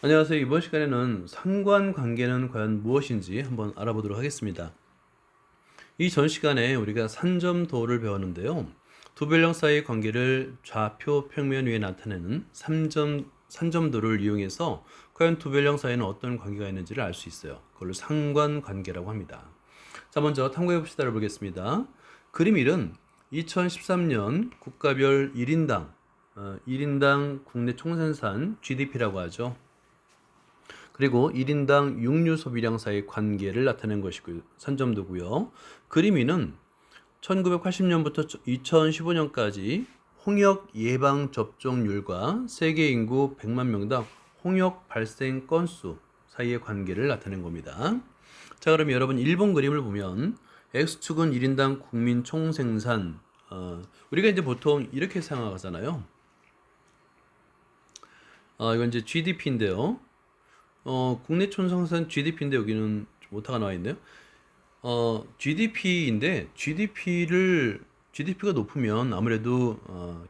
안녕하세요. 이번 시간에는 상관관계는 과연 무엇인지 한번 알아보도록 하겠습니다. 이 전 시간에 우리가 산점도를 배웠는데요. 두 변령 사이의 관계를 좌표 평면 위에 나타내는 산점도를 이용해서 과연 두 변령 사이에는 어떤 관계가 있는지를 알 수 있어요. 그걸 상관관계라고 합니다. 자, 먼저 탐구해 봅시다를 보겠습니다. 그림 1은 2013년 국가별 1인당 국내 총생산 GDP라고 하죠. 그리고 1인당 육류 소비량 사이의 관계를 나타낸 것이고요. 산점도고요. 그림 2는 1980년부터 2015년까지 홍역 예방 접종률과 세계 인구 100만 명당 홍역 발생 건수 사이의 관계를 나타낸 겁니다. 자, 그럼 여러분 1번 그림을 보면 X축은 1인당 국민 총생산, 우리가 이제 보통 이렇게 생각하잖아요. 이건 이제 GDP인데요. 국내 총생산 GDP인데 여기는 좀 오타가 나와 있네요. GDP인데 GDP가 높으면 아무래도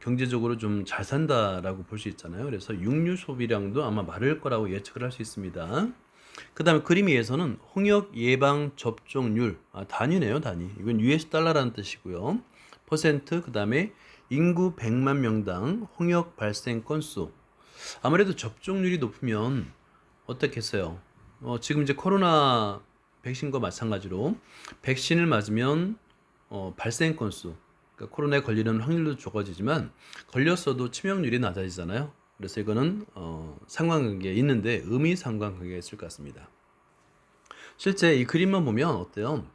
경제적으로 좀 잘 산다라고 볼 수 있잖아요. 그래서 육류 소비량도 아마 마를 거라고 예측을 할 수 있습니다. 그 다음에 그림 2에서는 홍역 예방 접종률, 단위네요, 단위. 이건 US 달러라는 뜻이고요. 퍼센트, 그 다음에 인구 100만 명당 홍역 발생 건수. 아무래도 접종률이 높으면 어떻겠어요? 지금 이제 코로나 백신과 마찬가지로 백신을 맞으면 발생 건수, 그러니까 코로나에 걸리는 확률도 적어지지만 걸렸어도 치명률이 낮아지잖아요. 그래서 이거는 상관관계가 있는데 의미 상관관계가 있을 것 같습니다. 실제 이 그림만 보면 어때요?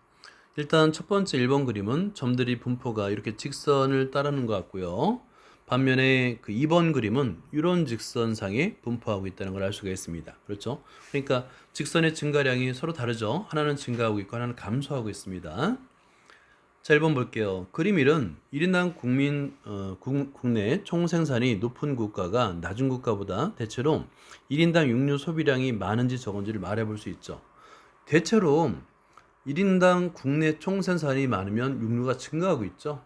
일단 첫 번째 1번 그림은 점들이 분포가 이렇게 직선을 따르는 것 같고요. 반면에 그 2번 그림은 이런 직선상에 분포하고 있다는 걸 알 수가 있습니다. 그렇죠? 그러니까 직선의 증가량이 서로 다르죠. 하나는 증가하고 있고 하나는 감소하고 있습니다. 자, 1번 볼게요. 그림 1은 1인당 국내 총생산이 높은 국가가 낮은 국가보다 대체로 1인당 육류 소비량이 많은지 적은지를 말해볼 수 있죠. 대체로 1인당 국내 총생산이 많으면 육류가 증가하고 있죠.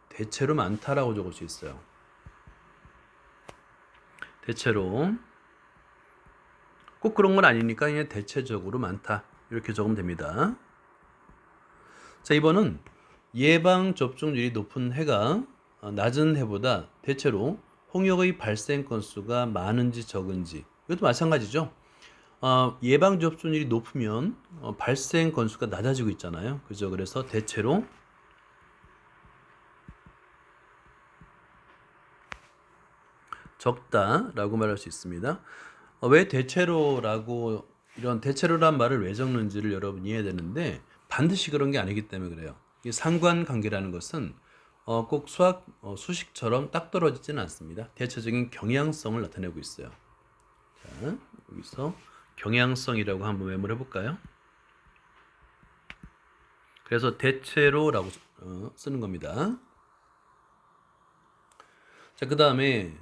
대체로 많다라고 적을 수 있어요. 대체로 꼭 그런 건 아니니까 그냥 대체적으로 많다 이렇게 적으면 됩니다. 자, 이번은 예방 접종률이 높은 해가 낮은 해보다 대체로 홍역의 발생 건수가 많은지 적은지 이것도 마찬가지죠. 예방 접종률이 높으면 발생 건수가 낮아지고 있잖아요. 그죠? 그래서 대체로 적다라고 말할 수 있습니다. 왜 대체로라고 이런 대체로란 말을 왜 적는지를 여러분 이해해야 되는데 반드시 그런 게 아니기 때문에 그래요. 이 상관관계라는 것은 꼭 수식처럼 딱 떨어지지는 않습니다. 대체적인 경향성을 나타내고 있어요. 자, 여기서 경향성이라고 한번 메모를 해볼까요? 그래서 대체로라고 쓰는 겁니다. 자, 그 다음에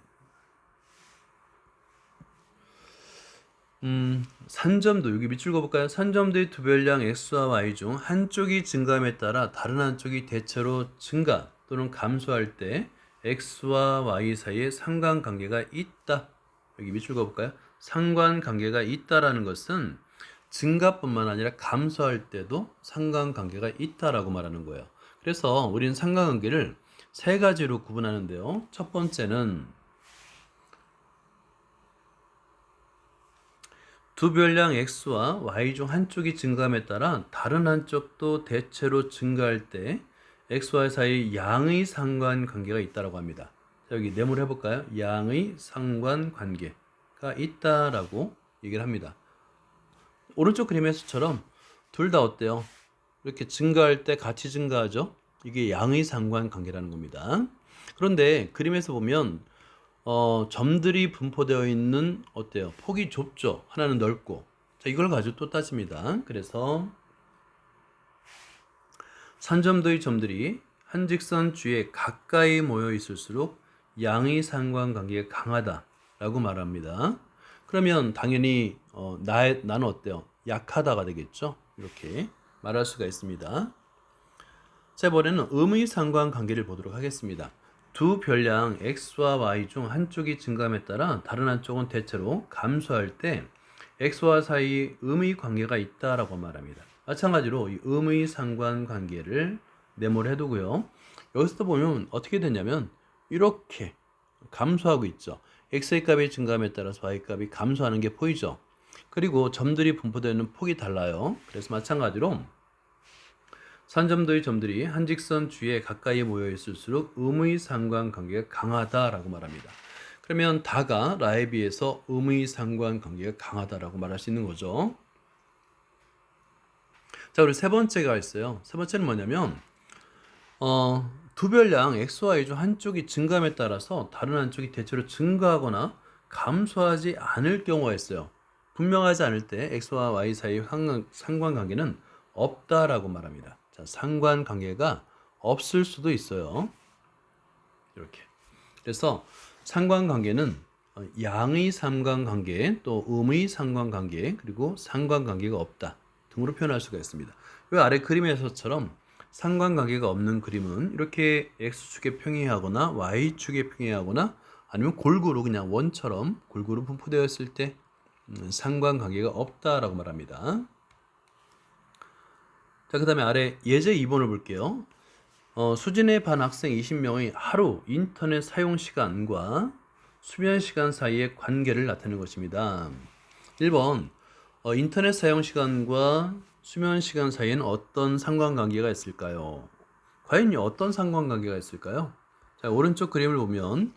산점도 여기 밑줄 그어볼까요? 산점도의 두별량 x와 y 중 한쪽이 증감에 따라 다른 한쪽이 대체로 증가 또는 감소할 때 x와 y 사이에 상관관계가 있다. 여기 밑줄 그어볼까요? 상관관계가 있다라는 것은 증가뿐만 아니라 감소할 때도 상관관계가 있다라고 말하는 거예요. 그래서 우리는 상관관계를 세 가지로 구분하는데요. 첫 번째는 두 별량 x와 y 중 한쪽이 증감에 따라 다른 한쪽도 대체로 증가할 때 x와 y 사이 양의 상관관계가 있다라고 합니다. 자, 여기 네모를 해볼까요? 양의 상관관계가 있다라고 얘기를 합니다. 오른쪽 그림에서처럼 둘 다 어때요? 이렇게 증가할 때 같이 증가하죠? 이게 양의 상관관계라는 겁니다. 그런데 그림에서 보면 점들이 분포되어 있는 어때요? 폭이 좁죠? 하나는 넓고. 자, 이걸 가지고 또 따집니다. 그래서 산점도의 점들이 한 직선 주에 가까이 모여 있을수록 양의 상관관계가 강하다라고 말합니다. 그러면 당연히 나는 어때요? 약하다가 되겠죠? 이렇게 말할 수가 있습니다. 자, 이번에는 음의 상관관계를 보도록 하겠습니다. 두 별량 x와 y 중 한쪽이 증감에 따라 다른 한쪽은 대체로 감소할 때 x와 사이 음의 관계가 있다라고 말합니다. 마찬가지로 이 음의 상관관계를 메모를 해두고요. 여기서 보면 어떻게 되냐면 이렇게 감소하고 있죠. x의 값이 증감에 따라서 y 값이 감소하는 게 보이죠. 그리고 점들이 분포되는 폭이 달라요. 그래서 마찬가지로 산점도의 점들이 한 직선 주위에 가까이 모여 있을수록 음의 상관관계가 강하다라고 말합니다. 그러면 다가 라에 비해서 음의 상관관계가 강하다라고 말할 수 있는 거죠. 자, 우리 세 번째가 있어요. 세 번째는 뭐냐면 두 별량 x와 y 중 한쪽이 증감에 따라서 다른 한쪽이 대체로 증가하거나 감소하지 않을 경우가 있어요. 분명하지 않을 때 x와 y 사이의 상관관계는 없다라고 말합니다. 자, 상관관계가 없을 수도 있어요. 이렇게. 그래서 상관관계는 양의 상관관계, 또 음의 상관관계, 그리고 상관관계가 없다 등으로 표현할 수가 있습니다. 이 아래 그림에서처럼 상관관계가 없는 그림은 이렇게 x축에 평행하거나 y축에 평행하거나 아니면 골고루 그냥 원처럼 골고루 분포되어 있을 때 상관관계가 없다라고 말합니다. 자, 그 다음에 아래 예제 2번을 볼게요. 수진의 반 학생 20명의 하루 인터넷 사용 시간과 수면 시간 사이의 관계를 나타내는 것입니다. 1번 인터넷 사용 시간과 수면 시간 사이에는 어떤 상관관계가 있을까요? 과연 어떤 상관관계가 있을까요? 자, 오른쪽 그림을 보면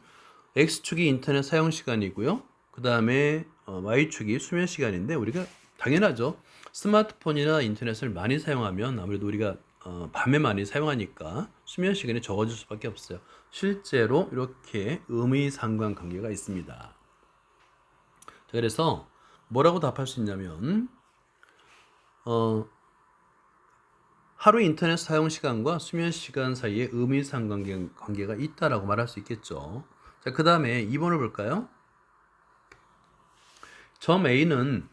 X축이 인터넷 사용 시간이고요. 그 다음에 Y축이 수면 시간인데 우리가 당연하죠. 스마트폰이나 인터넷을 많이 사용하면 아무래도 우리가 밤에 많이 사용하니까 수면 시간이 적어질 수밖에 없어요. 실제로 이렇게 음의 상관관계가 있습니다. 자, 그래서 뭐라고 답할 수 있냐면 하루 인터넷 사용 시간과 수면 시간 사이에 음의 상관관계가 있다라고 말할 수 있겠죠. 자, 그 다음에 2번을 볼까요? 점 A는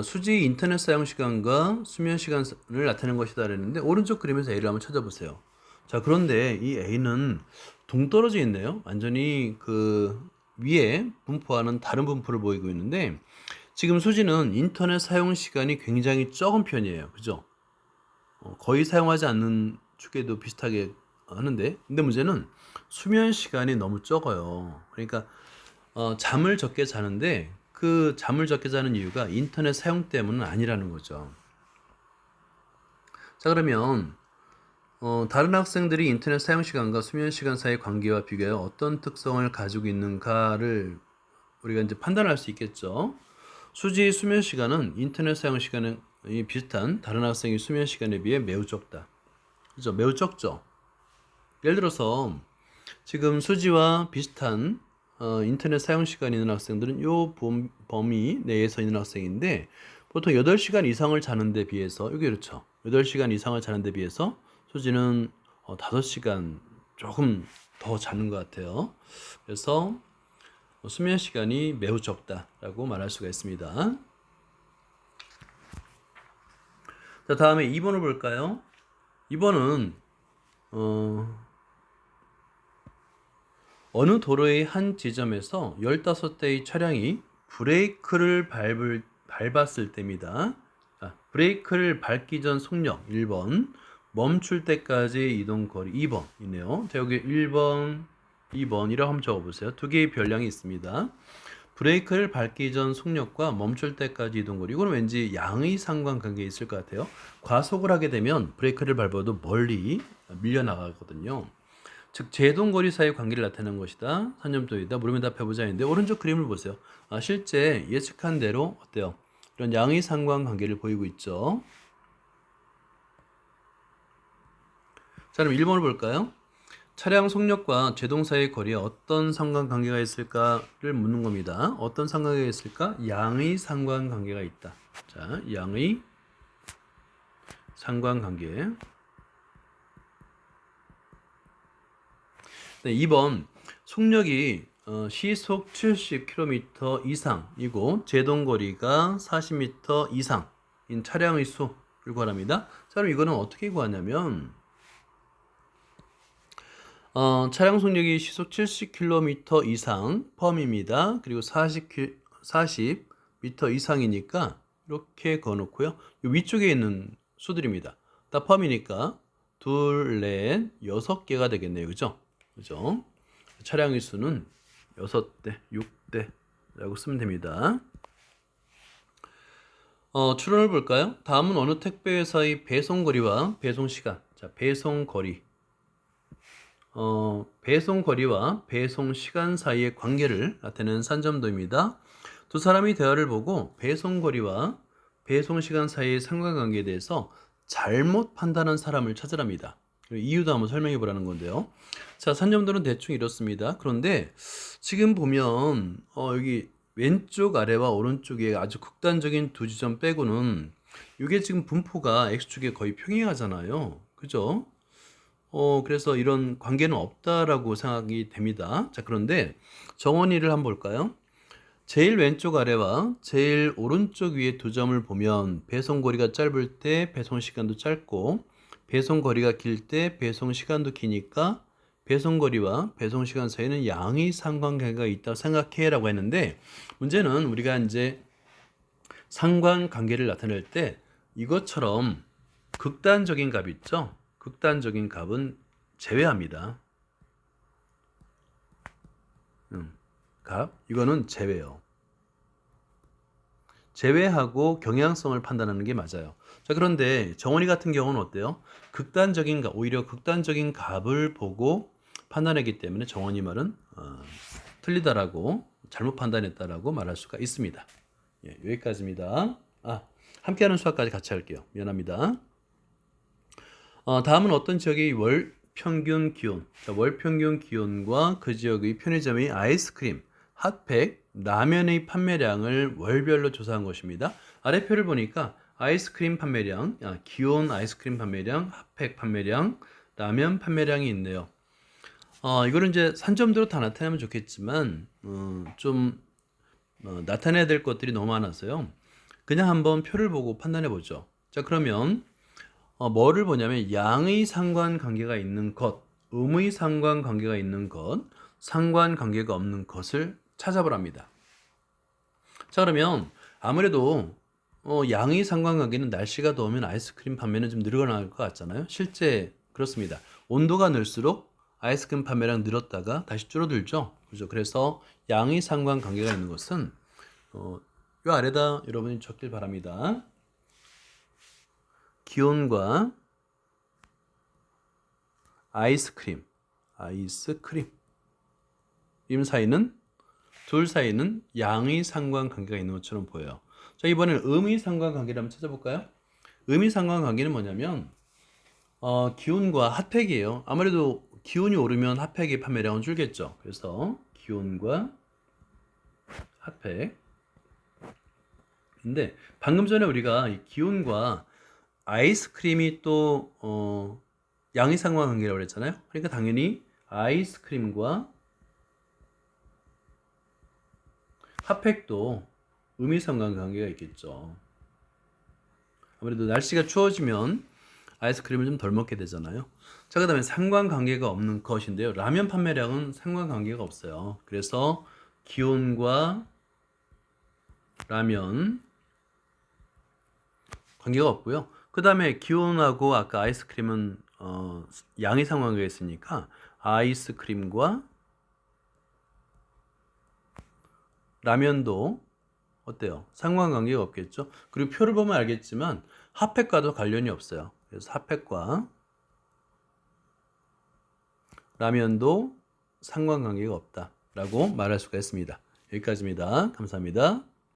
수지 인터넷 사용 시간과 수면 시간을 나타내는 것이다 그랬는데 오른쪽 그림에서 A를 한번 찾아보세요. 자, 그런데 이 A는 동떨어져 있네요. 완전히 그 위에 분포하는 다른 분포를 보이고 있는데 지금 수지는 인터넷 사용 시간이 굉장히 적은 편이에요. 그죠? 거의 사용하지 않는 축에도 비슷하게 하는데 근데 문제는 수면 시간이 너무 적어요. 그러니까 잠을 적게 자는데 그 잠을 적게 자는 이유가 인터넷 사용 때문은 아니라는 거죠. 자, 그러면 다른 학생들이 인터넷 사용 시간과 수면 시간 사이의 관계와 비교하여 어떤 특성을 가지고 있는가를 우리가 이제 판단할 수 있겠죠. 수지의 수면 시간은 인터넷 사용 시간이 비슷한 다른 학생의 수면 시간에 비해 매우 적다. 그죠? 매우 적죠. 예를 들어서 지금 수지와 비슷한 인터넷 사용 시간이 있는 학생들은 요 범위 내에서 있는 학생인데 보통 8시간 이상을 자는 데 비해서 여기 그렇죠. 8시간 이상을 자는 데 비해서 수지는 5시간 조금 더 자는 것 같아요. 그래서 수면 시간이 매우 적다라고 말할 수가 있습니다. 자, 다음에 2번을 볼까요? 2번은 어느 도로의 한 지점에서 15대의 차량이 브레이크를 밟았을 때입니다. 자, 브레이크를 밟기 전 속력 1번, 멈출 때까지의 이동 거리 2번이네요. 자, 여기 1번, 2번이라고 한번 적어보세요. 두 개의 별량이 있습니다. 브레이크를 밟기 전 속력과 멈출 때까지 이동 거리. 이거는 왠지 양의 상관관계에 있을 것 같아요. 과속을 하게 되면 브레이크를 밟아도 멀리 밀려나가거든요. 즉 제동거리 사이의 관계를 나타내는 것이다. 산점도이다. 물으면 답해보자 했는데 오른쪽 그림을 보세요. 실제 예측한 대로 어때요? 이런 양의 상관관계를 보이고 있죠. 자, 그럼 1번을 볼까요? 차량 속력과 제동 사이의 거리에 어떤 상관관계가 있을까를 묻는 겁니다. 어떤 상관관계가 있을까? 양의 상관관계가 있다. 자, 양의 상관관계. 네, 2번 속력이 시속 70km 이상이고 제동거리가 40m 이상인 차량의 수를 구하랍니다. 자, 그럼 이거는 어떻게 구하냐면 차량 속력이 시속 70km 이상 펌입니다. 그리고 40m 이상이니까 이렇게 그어놓고요. 이 위쪽에 있는 수들입니다. 다 펌이니까 둘, 넷, 6개가 되겠네요. 그죠? 그죠? 차량의 수는 6대, 6대라고 쓰면 됩니다. 추론을 볼까요? 다음은 어느 택배회사의 배송거리와 배송시간. 자, 배송거리. 배송거리와 배송시간 사이의 관계를 나타내는 산점도입니다. 두 사람이 대화를 보고 배송거리와 배송시간 사이의 상관관계에 대해서 잘못 판단한 사람을 찾으랍니다. 이유도 한번 설명해 보라는 건데요. 자, 산점도는 대충 이렇습니다. 그런데 지금 보면 여기 왼쪽 아래와 오른쪽에 아주 극단적인 두 지점 빼고는 이게 지금 분포가 X축에 거의 평행하잖아요. 그죠? 그래서 이런 관계는 없다라고 생각이 됩니다. 자, 그런데 정원이를 한번 볼까요? 제일 왼쪽 아래와 제일 오른쪽 위에 두 점을 보면 배송거리가 짧을 때 배송시간도 짧고 배송거리가 길 때 배송시간도 기니까 배송거리와 배송시간 사이에는 양의 상관관계가 있다고 생각해 라고 했는데, 문제는 우리가 이제 상관관계를 나타낼 때 이것처럼 극단적인 값 있죠? 극단적인 값은 제외합니다. 값 이거는 제외요. 제외하고 경향성을 판단하는 게 맞아요. 자, 그런데 정원이 같은 경우는 어때요? 극단적인 값, 오히려 극단적인 값을 보고 판단했기 때문에 정원이 말은 틀리다라고, 잘못 판단했다라고 말할 수가 있습니다. 예, 여기까지입니다. 함께하는 수학까지 같이 할게요. 미안합니다. 다음은 어떤 지역의 월 평균 기온. 자, 월 평균 기온과 그 지역의 편의점의 아이스크림, 핫팩, 라면의 판매량을 월별로 조사한 것입니다. 아래 표를 보니까 아이스크림 판매량, 기온 아이스크림 판매량, 핫팩 판매량, 라면 판매량이 있네요. 이거는 이제 산점도로 다 나타내면 좋겠지만 좀 나타내야 될 것들이 너무 많아서요. 그냥 한번 표를 보고 판단해 보죠. 자, 그러면 뭐를 보냐면 양의 상관관계가 있는 것, 음의 상관관계가 있는 것, 상관관계가 없는 것을 찾아보랍니다. 자, 그러면 아무래도 양의 상관관계는 날씨가 더우면 아이스크림 판매는 좀 늘어날 것 같잖아요. 실제 그렇습니다. 온도가 늘수록 아이스크림 판매량 늘었다가 다시 줄어들죠. 그죠? 그래서 양의 상관관계가 있는 것은 이 아래다 여러분이 적길 바랍니다. 기온과 아이스크림 임 사이는, 둘 사이는 양의 상관관계가 있는 것처럼 보여요. 자, 이번에는 음의 상관관계를 한번 찾아볼까요? 음의 상관관계는 뭐냐면 기온과 핫팩이에요. 아무래도 기온이 오르면 핫팩의 판매량은 줄겠죠. 그래서 기온과 핫팩. 근데 방금 전에 우리가 이 기온과 아이스크림이 또 양의 상관관계라고 그랬잖아요. 그러니까 당연히 아이스크림과 핫팩도 음의 상관관계가 있겠죠. 아무래도 날씨가 추워지면 아이스크림을 좀 덜 먹게 되잖아요. 자, 그 다음에 상관관계가 없는 것인데요. 라면 판매량은 상관관계가 없어요. 그래서 기온과 라면 관계가 없고요. 그 다음에 기온하고 아까 아이스크림은 양의 상관관계가 있으니까 아이스크림과 라면도 어때요? 상관관계가 없겠죠? 그리고 표를 보면 알겠지만 핫팩과도 관련이 없어요. 그래서 핫팩과 라면도 상관관계가 없다라고 말할 수가 있습니다. 여기까지입니다. 감사합니다.